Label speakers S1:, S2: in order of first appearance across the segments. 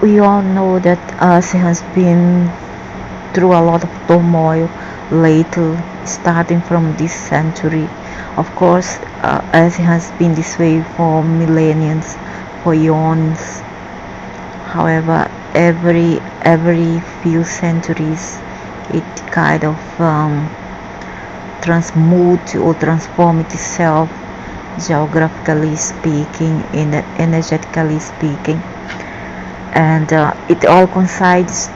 S1: We all know that Earth has been through a lot of turmoil lately, starting from this century. Of course, Earth has been this way for millenniums, for eons. However, every few centuries, it kind of transmute or transform itself, geographically speaking, energetically speaking, and it all coincides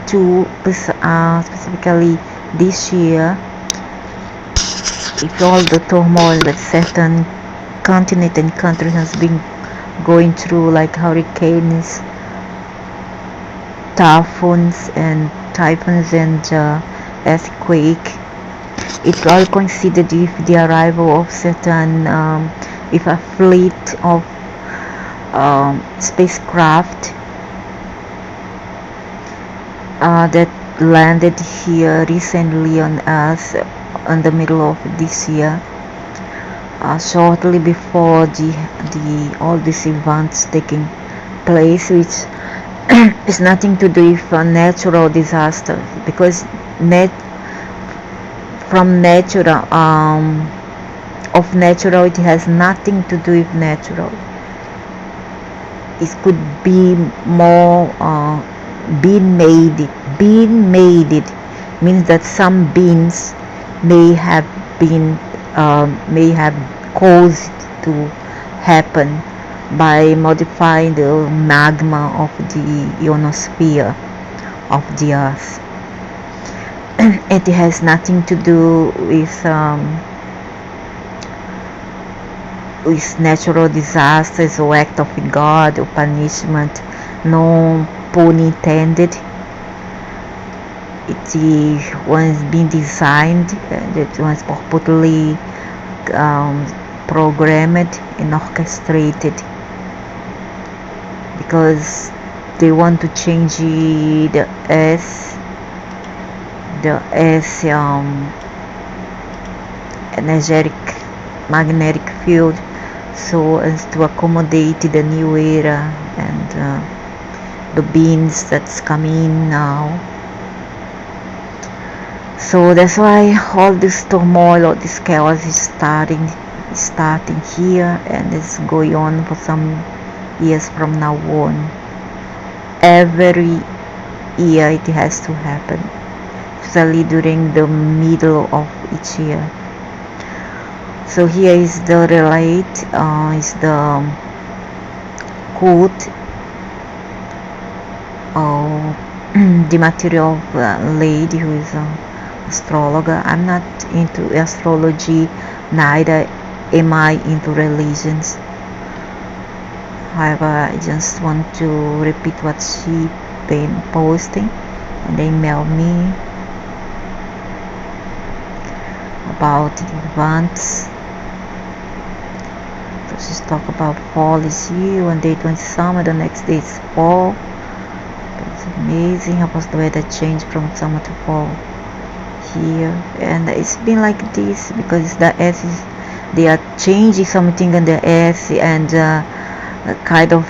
S1: to specifically this year, with all the turmoil that certain continent and country has been going through, like hurricanes, typhoons and earthquake. It all coincided with the arrival of certain with a fleet of spacecraft that landed here recently on Earth in the middle of this year, shortly before the all these events taking place, which is nothing to do with a natural disaster, because from natural of natural, it has nothing to do with natural. It could be more being made it means that some beings may have been may have caused to happen by modifying the magma of the ionosphere of the earth. It has nothing to do with natural disasters or act of God or punishment. No pun intended. It was being designed, it was purposely programmed and orchestrated, because they want to change the earth energetic magnetic field, so as to accommodate the new era and the beings that's coming in now. So that's why all this turmoil or this chaos is starting here, and it's going on for some years from now on. Every year it has to happen, especially during the middle of each year. So here is the is the quote of the material lady who is astrologer. I'm not into astrology, neither am I into religions. However, I just want to repeat what she been posting, and they email me about the events. So she's talk about fall is here, one day 20 summer, the next day is fall. It's amazing how the weather changed from summer to fall here, and it's been like this because the earth is, they are changing something in the earth, and kind of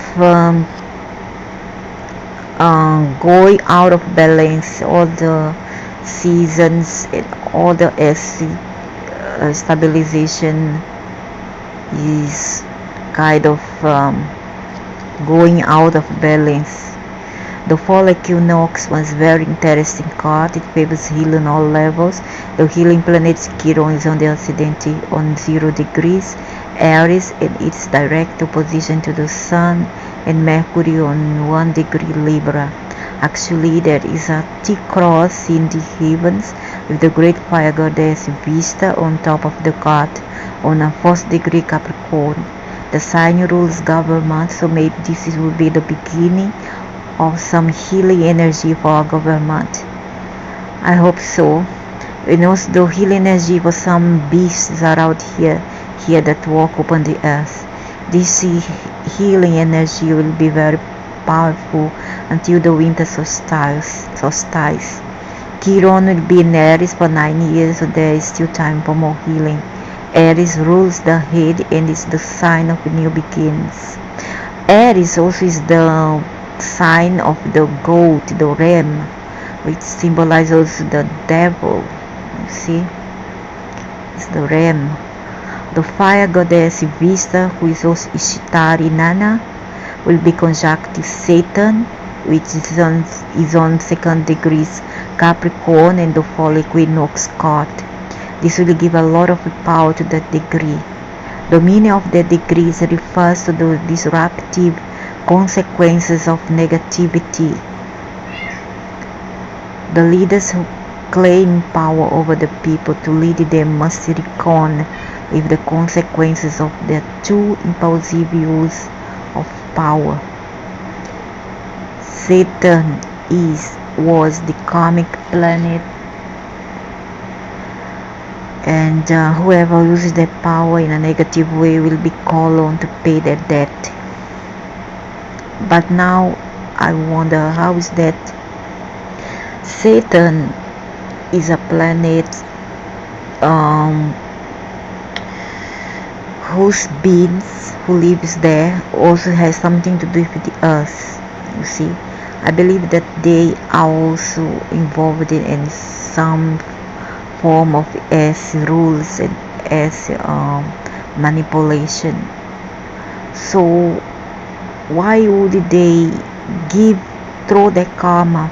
S1: going out of balance. All the seasons and all the earth stabilization is kind of going out of balance. The fall equinox was very interesting card. It favors healing on all levels. The healing planet Chiron is on the ascendant on 0 degrees Aries, and its direct opposition to the Sun, and Mercury on 1 degree Libra. Actually, there is a T-cross in the heavens with the great fire goddess Vesta on top of the card on a 4th degree Capricorn. The sign rules government, so maybe this will be the beginning of some healing energy for our government. I hope so. And also the healing energy for some beasts are out here that walk upon the earth. This healing energy will be very powerful until the winter solstice. Chiron will be in Aries for 9 years, so there is still time for more healing. Aries rules the head and is the sign of new beginnings. Aries also is the sign of the goat, the ram, which symbolizes the devil. You see, it's the ram. The fire goddess Vista, who is also Ishitari Nana, will be conjuncting Saturn, which is on second degrees Capricorn and the fall equinox card. This will give a lot of power to that degree. The meaning of the degrees refers to the disruptive consequences of negativity. The leaders who claim power over the people to lead them must reckon with the consequences of their too impulsive use of power. Saturn was the karmic planet, and whoever uses their power in a negative way will be called on to pay their debt. But now I wonder, how is that? Saturn is a planet whose beings who lives there also has something to do with the earth. You see, I believe that they are also involved in some form of as rules and as manipulation. So why would they throw their karma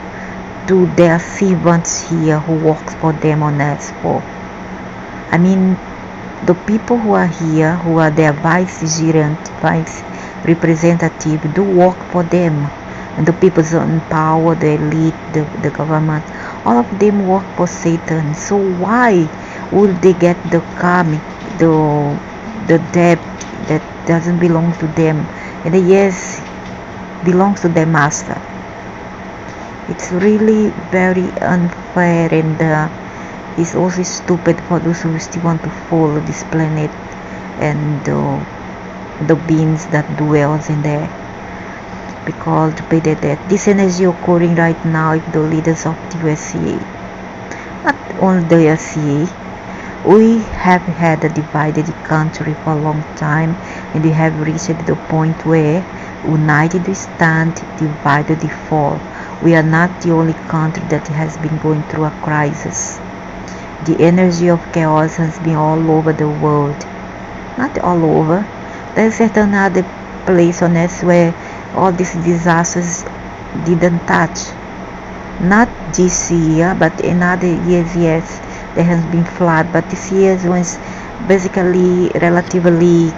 S1: to their servants here who works for them on earth for? I mean, the people who are here, who are their vice-gerent, vice representative, do work for them, and the people in power, the elite, the government, all of them work for Satan. So why would they get the karmic, the debt that doesn't belong to them, and yes, belongs to their master? It's really very unfair, and it's also stupid for those who still want to follow this planet and the beings that dwells in there, because to pay their debt. This energy occurring right now with the leaders of the USA, not only the USA. We have had a divided country for a long time, and we have reached the point where united we stand, divided we fall. We are not the only country that has been going through a crisis. The energy of chaos has been all over the world. Not all over. There's certain other place on earth where all these disasters didn't touch. Not this year, but in other years, yes, there has been flood. But this year was basically relatively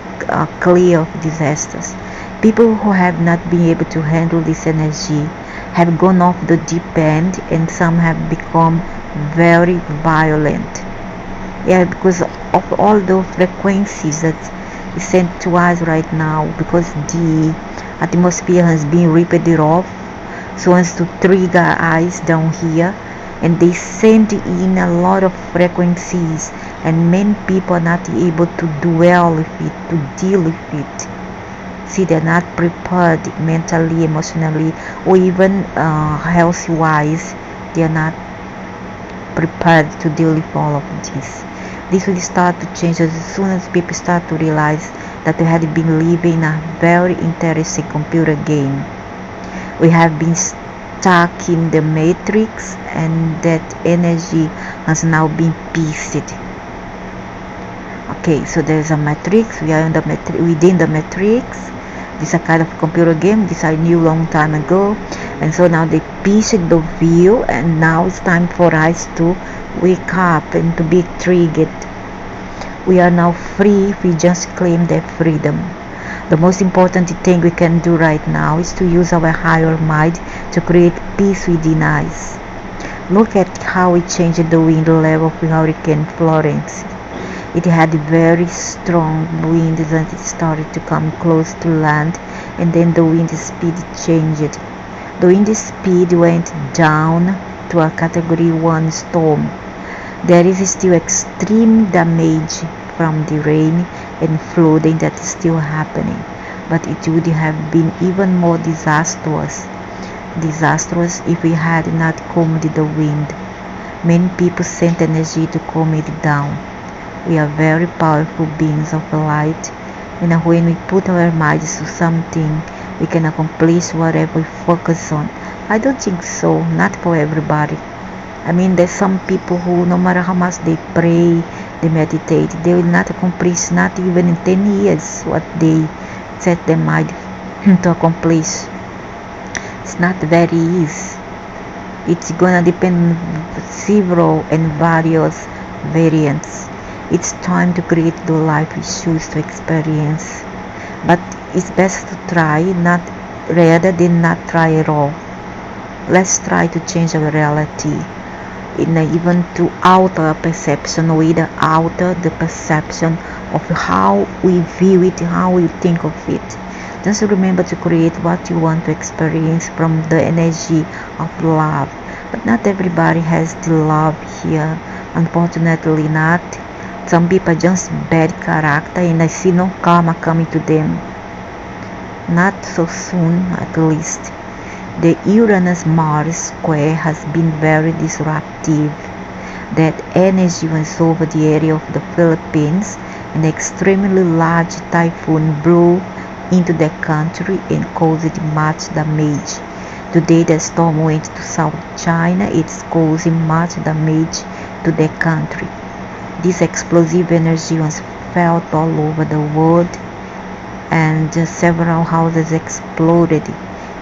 S1: clear of disasters. People who have not been able to handle this energy have gone off the deep end, and some have become very violent. Yeah, because of all the frequencies that is sent to us right now, because the atmosphere has been ripped off so as to trigger ice down here, and they send in a lot of frequencies, and many people are not able to dwell with it, to deal with it. See, they're not prepared mentally, emotionally, or even health wise. They are not prepared to deal with all of this. This will start to change as soon as people start to realize that we had been living in a very interesting computer game. We have been stuck in the matrix, and that energy has now been pieced. Okay, so there's a matrix. We are in the within the matrix. This is a kind of computer game. This I knew long time ago, and so now they pieced the view, and now it's time for us to wake up and to be triggered. We are now free if we just claim that freedom. The most important thing we can do right now is to use our higher mind to create peace within us. Look at how it changed the wind level of Hurricane Florence. It had very strong winds and it started to come close to land, and then the wind speed changed. The wind speed went down to a category 1 storm. There is still extreme damage from the rain and flooding that is still happening, but it would have been even more disastrous if we had not calmed the wind. Many people sent energy to calm it down. We are very powerful beings of light, and when we put our minds to something, we can accomplish whatever we focus on. I don't think so, not for everybody. I mean, there's some people who, no matter how much they pray, they meditate, they will not accomplish, not even in 10 years, what they set their mind to accomplish. It's not very easy. It's gonna depend on several and various variants. It's time to create the life we choose to experience. But it's best to try, not rather than not try at all. Let's try to change our reality, even to alter perception, or either alter the perception of how we view it, how we think of it. Just remember to create what you want to experience from the energy of love. But not everybody has the love here, unfortunately not. Some people are just bad character, and I see no karma coming to them. Not so soon, at least. The Uranus-Mars square has been very disruptive. That energy went over the area of the Philippines. An extremely large typhoon blew into the country and caused much damage. Today the storm went to South China. It's causing much damage to the country. This explosive energy was felt all over the world, and several houses exploded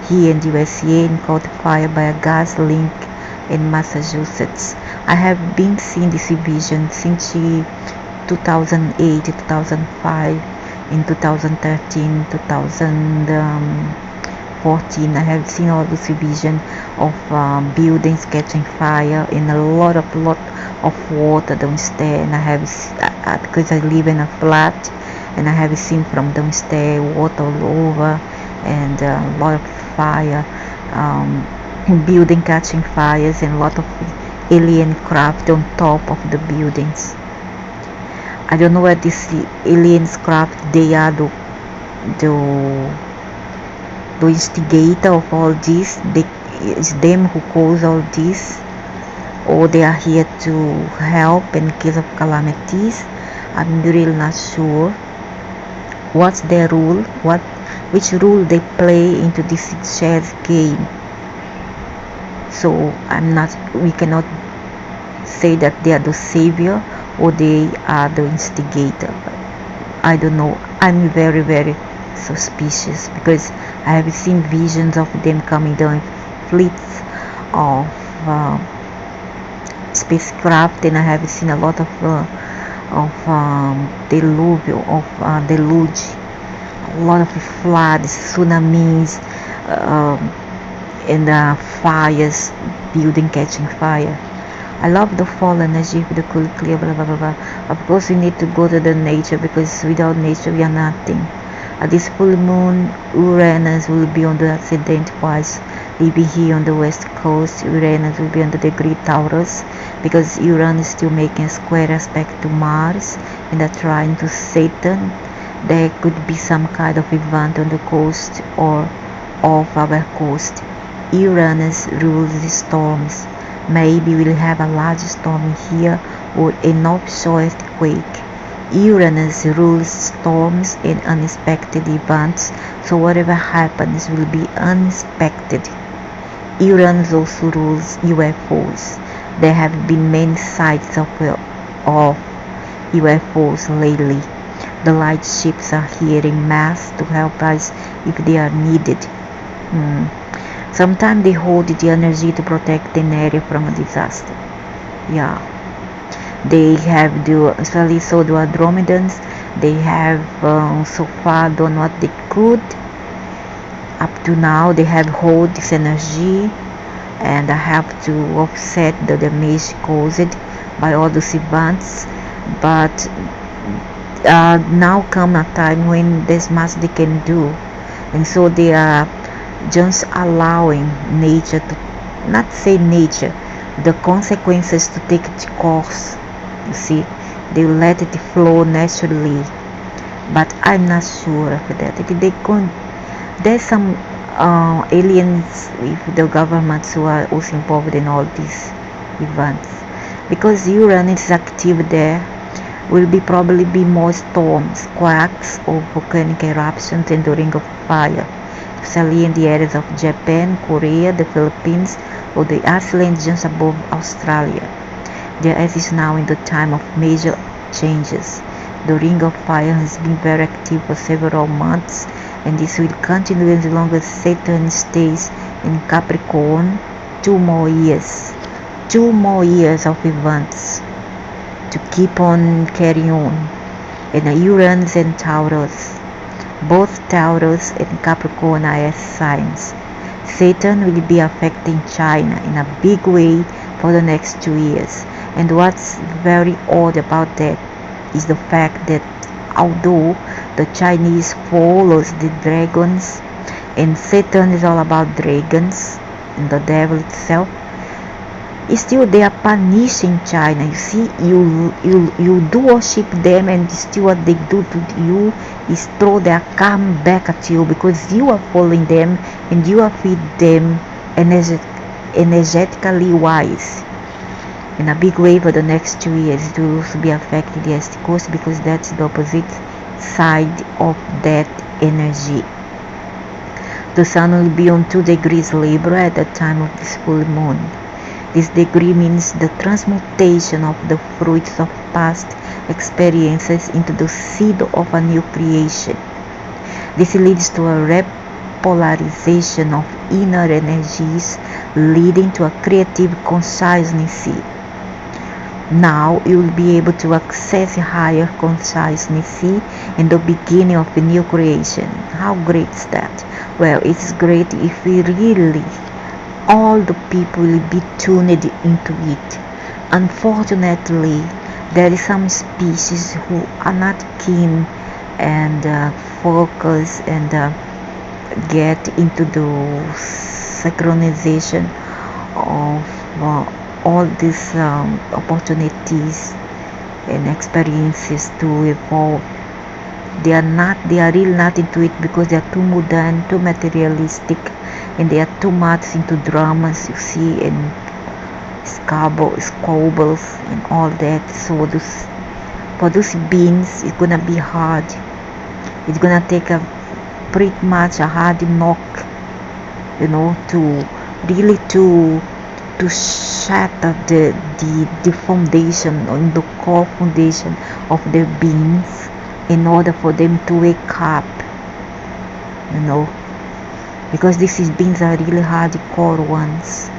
S1: here in the USA and caught fire by a gas leak in Massachusetts. I have been seeing this vision since 2008, 2005, in 2013, 2014. I have seen all this vision of buildings catching fire and a lot of water downstairs. And I have, because I live in a flat, and I have seen from downstairs water all over, and a lot of fire, building catching fires, and a lot of alien craft on top of the buildings. I don't know what this alien craft, they are the instigator of all this. It's them who cause all this, or they are here to help in case of calamities. I'm really not sure what's their rule, which rule they play into this chess game. So we cannot say that they are the savior or they are the instigator. But I don't know. I'm very, very suspicious, because I have seen visions of them coming down fleets of spacecraft, and I have seen a lot of deluge, a lot of floods, tsunamis, and fires, building catching fire. I love the fall energy with the cool, clear, blah blah blah blah. Of course, we need to go to the nature, because without nature we are nothing. At this full moon, Uranus will be on the ascendant twice, living here on the west coast. Uranus will be under the Great Taurus, because Uranus is still making a square aspect to Mars and a trine to Saturn. There could be some kind of event on the coast or off our coast. Uranus rules the storms. Maybe we'll have a large storm here, or an offshore earthquake. Uranus rules storms and unexpected events, so whatever happens will be unexpected. Uranus also rules UFOs. There have been many sights of UFOs lately. The light ships are here in mass to help us if they are needed. Sometimes they hold the energy to protect an area from a disaster. Yeah. They have especially so the Andromedans, they have so far done what they could. Up to now, they have hold this energy and have to offset the damage caused by all those events. But now come a time when there's much they can do, and so they are just allowing nature to, not say nature, the consequences to take its course. You see, they let it flow naturally. But I'm not sure of that. There's some aliens with the governments who are also involved in all these events, because Uranus is active there. Will probably be more storms, quakes, or volcanic eruptions and the ring of fire. especially in the areas of Japan, Korea, the Philippines, or the Iceland just above Australia. The Earth is now in the time of major changes. The Ring of Fire has been very active for several months, and this will continue as long as Saturn stays in Capricorn 2 more years. 2 more years of events to keep on carrying on. And Uranus and Taurus. Both Taurus and Capricorn are air signs. Saturn will be affecting China in a big way for the next 2 years. And what's very odd about that is the fact that although the Chinese follows the dragons and Saturn is all about dragons and the devil itself, still they are punishing China. You see, you do worship them, and still what they do to you is throw their karma back at you, because you are following them and you are feed them energetically wise. In a big way for the next 2 years, it will also be affecting the East Coast, because that's the opposite side of that energy. The Sun will be on 2 degrees Libra at the time of this full moon. This degree means the transmutation of the fruits of past experiences into the seed of a new creation. This leads to a repolarization of inner energies, leading to a creative consciousness. Now you will be able to access higher consciousness in the beginning of a new creation. How great is that? Well, it's great if we really all the people will be tuned into it. Unfortunately, there is some species who are not keen and focus and get into the synchronization of all these opportunities and experiences to evolve. They are really not into it, because they are too modern, too materialistic, and they are too much into dramas, you see, and squabbles and all that. So for those beings, it's gonna be hard. It's gonna take a pretty much a hard knock, to really to shatter the foundation, on the core foundation of their beings, in order for them to wake up, because these beings are really hardcore ones.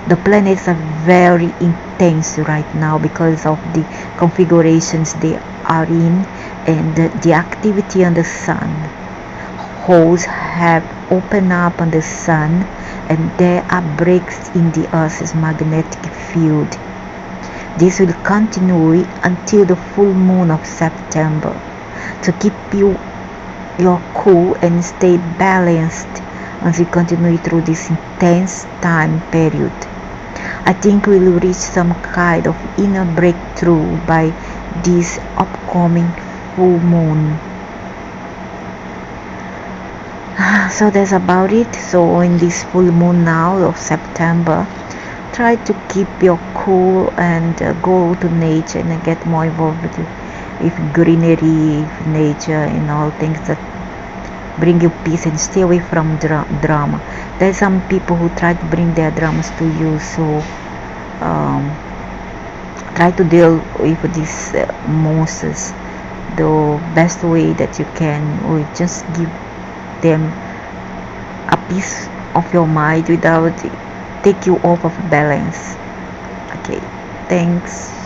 S1: The planets are very intense right now because of the configurations they are in, and the activity on the sun. Holes have opened up on the sun, and there are breaks in the Earth's magnetic field. This will continue until the full moon of September, to keep your cool and stay balanced as we continue through this intense time period. I think we will reach some kind of inner breakthrough by this upcoming full moon. So that's about it. So in this full moon now of September, try to keep your cool and go to nature and get more involved with greenery, nature, and all things that bring you peace, and stay away from drama. There's some people who try to bring their dramas to you, so try to deal with these monsters the best way that you can, or just give them a piece of your mind without take you off of balance. Okay, thanks.